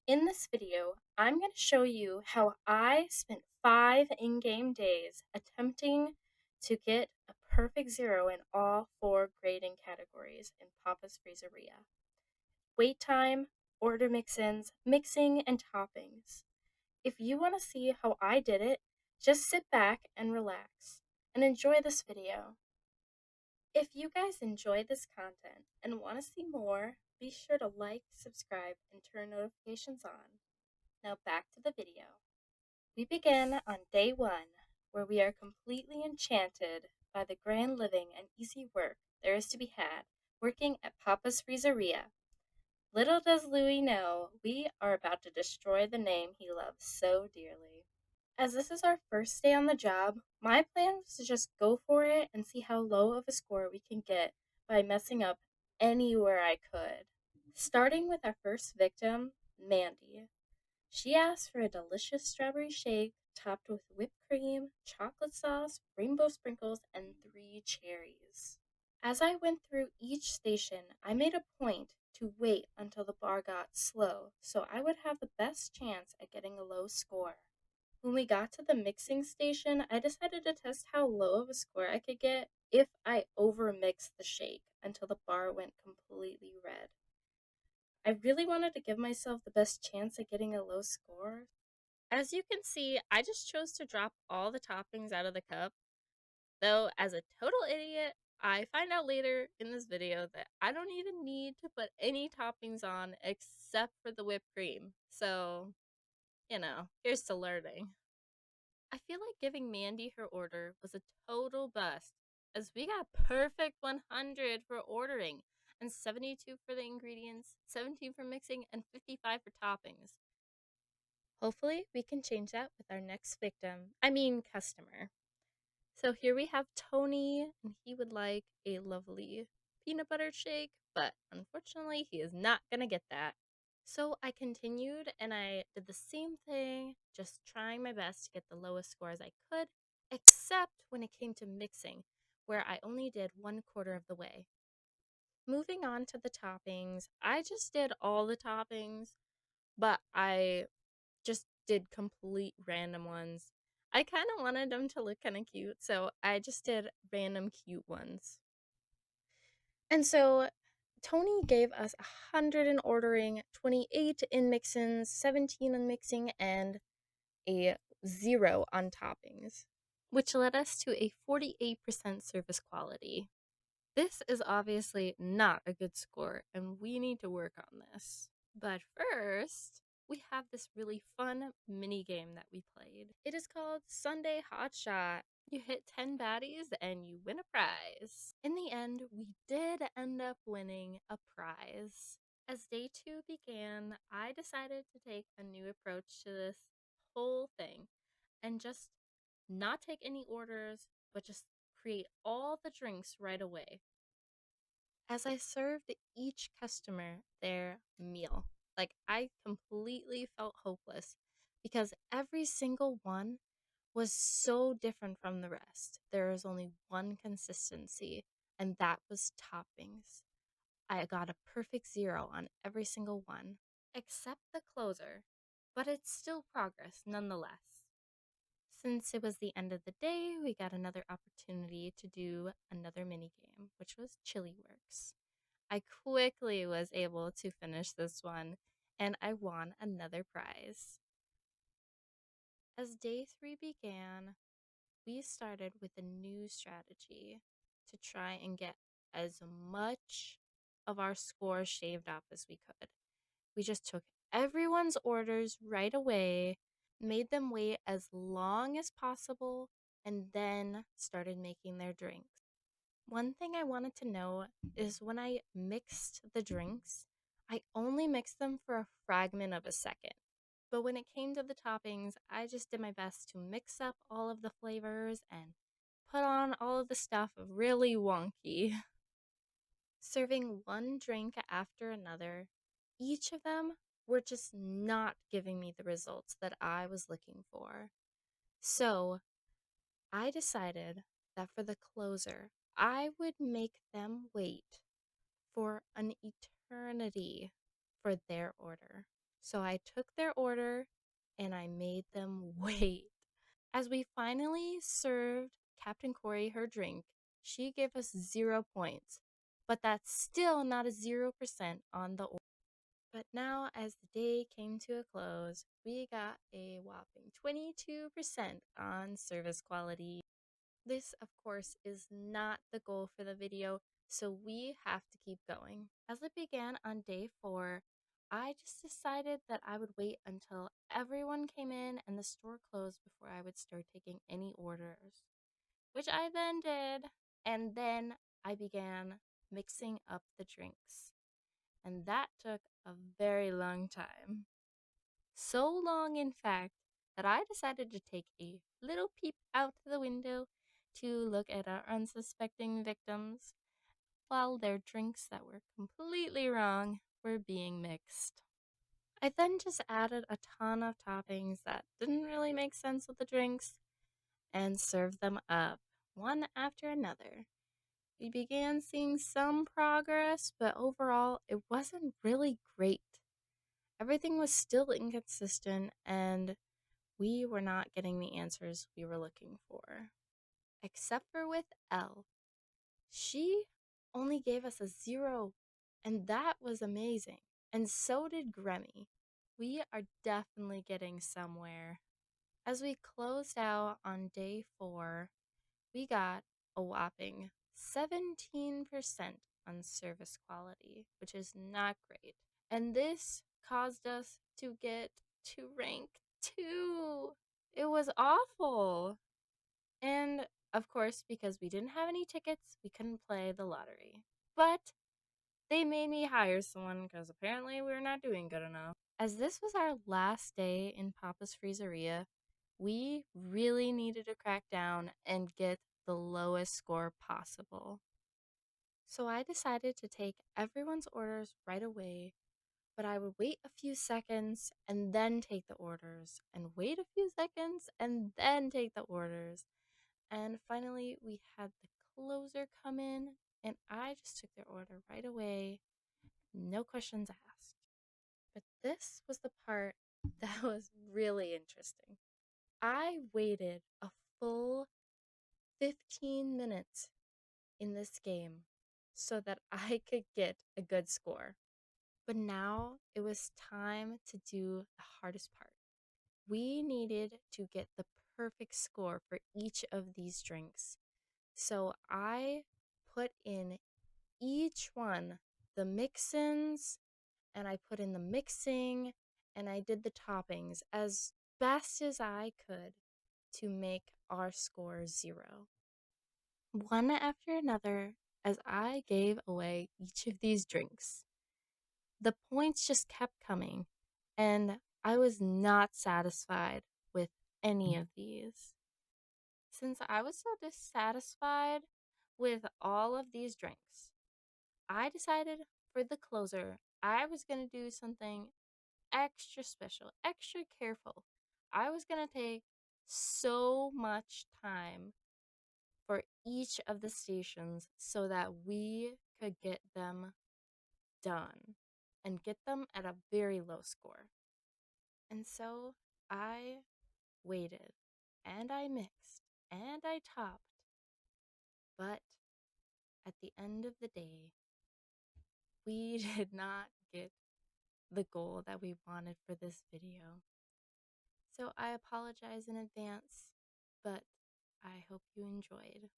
In this video, I'm going to show you how I spent 5 in-game days attempting to get a perfect 0 in all 4 grading categories in Papa's Freezeria. Wait time, order mix-ins, mixing, and toppings. If you want to see how I did it, just sit back and relax and enjoy this video. If you guys enjoy this content and want to see more, be sure to like, subscribe, and turn notifications on. Now back to the video. We begin on day 1, where we are completely enchanted by the grand living and easy work there is to be had working at Papa's Freezeria. Little does Louis know, we are about to destroy the name he loves so dearly. As this is our first day on the job, my plan was to just go for it and see how low of a score we can get by messing up anywhere I could. Starting with our first victim, Mandy. She asked for a delicious strawberry shake topped with whipped cream, chocolate sauce, rainbow sprinkles, and 3 cherries. As I went through each station, I made a point to wait until the bar got slow so I would have the best chance at getting a low score. When we got to the mixing station, I decided to test how low of a score I could get if I overmixed the shake until the bar went completely red. I really wanted to give myself the best chance at getting a low score. As you can see, I just chose to drop all the toppings out of the cup, though as a total idiot, I find out later in this video that I don't even need to put any toppings on except for the whipped cream. So, here's to learning. I feel like giving Mandy her order was a total bust, as we got perfect 100 for ordering, and 72 for the ingredients, 17 for mixing, and 55 for toppings. Hopefully, we can change that with our next customer. So here we have Tony, and he would like a lovely peanut butter shake, but unfortunately, he is not gonna get that. So I continued and I did the same thing, just trying my best to get the lowest score as I could, except when it came to mixing, where I only did 1/4 of the way. Moving on to the toppings, I just did all the toppings, but I just did complete random ones. I kind of wanted them to look kind of cute, so I just did random cute ones. And so Tony gave us 100 in ordering, 28 in mixins, 17 in mixing, and a 0 on toppings, which led us to a 48% service quality. This is obviously not a good score, and we need to work on this. But first, we have this really fun mini game that we played. It is called Sunday Hot Shot. You hit 10 baddies and you win a prize. In the end, we did end up winning a prize. As day 2 began, I decided to take a new approach to this whole thing and just not take any orders, but just create all the drinks right away. As I served each customer their meal, I completely felt hopeless because every single one was so different from the rest. There was only one consistency, and that was toppings. I got a perfect 0 on every single one, except the closer, but it's still progress nonetheless. Since it was the end of the day, we got another opportunity to do another mini game, which was Chili Works. I quickly was able to finish this one, and I won another prize. As day 3 began, we started with a new strategy to try and get as much of our score shaved off as we could. We just took everyone's orders right away, made them wait as long as possible, and then started making their drinks. One thing I wanted to know is when I mixed the drinks, I only mixed them for a fragment of a second. But when it came to the toppings, I just did my best to mix up all of the flavors and put on all of the stuff really wonky. Serving one drink after another, each of them were just not giving me the results that I was looking for. So I decided that for the closer, I would make them wait for an eternity for their order. So I took their order and I made them wait. As we finally served Captain Corey her drink, she gave us 0 points. But that's still not a 0% on the order. But now, as the day came to a close, we got a whopping 22% on service quality. This, of course, is not the goal for the video, so we have to keep going. As it began on day 4, I just decided that I would wait until everyone came in and the store closed before I would start taking any orders, which I then did. And then I began mixing up the drinks, and that took a very long time. So long, in fact, that I decided to take a little peep out the window to look at our unsuspecting victims while their drinks that were completely wrong were being mixed. I then just added a ton of toppings that didn't really make sense with the drinks and served them up one after another. We began seeing some progress, but overall, it wasn't really great. Everything was still inconsistent, and we were not getting the answers we were looking for. Except for with Elle. She only gave us a 0, and that was amazing. And so did Grammy. We are definitely getting somewhere. As we closed out on day 4, we got a whopping 17% on service quality, which is not great. And this caused us to get to rank 2. It was awful. And of course, because we didn't have any tickets, we couldn't play the lottery. But they made me hire someone because apparently we were not doing good enough. As this was our last day in Papa's Freezeria, we really needed to crack down and get the lowest score possible. So I decided to take everyone's orders right away, but I would wait a few seconds and then take the orders, and wait a few seconds and then take the orders. And finally, we had the closer come in, and I just took their order right away, no questions asked. But this was the part that was really interesting. I waited a full 15 minutes in this game so that I could get a good score. But now it was time to do the hardest part. We needed to get the perfect score for each of these drinks. So I put in each one the mix-ins, and I put in the mixing, and I did the toppings as best as I could to make our score 0. One after another, as I gave away each of these drinks, the points just kept coming, and I was not satisfied with any of these. Since I was so dissatisfied with all of these drinks, I decided for the closer, I was going to do something extra special, extra careful. I was going to take so much time for each of the stations so that we could get them done and get them at a very low score. And so I waited, and I mixed, and I topped. But at the end of the day, we did not get the goal that we wanted for this video. So I apologize in advance, but I hope you enjoyed.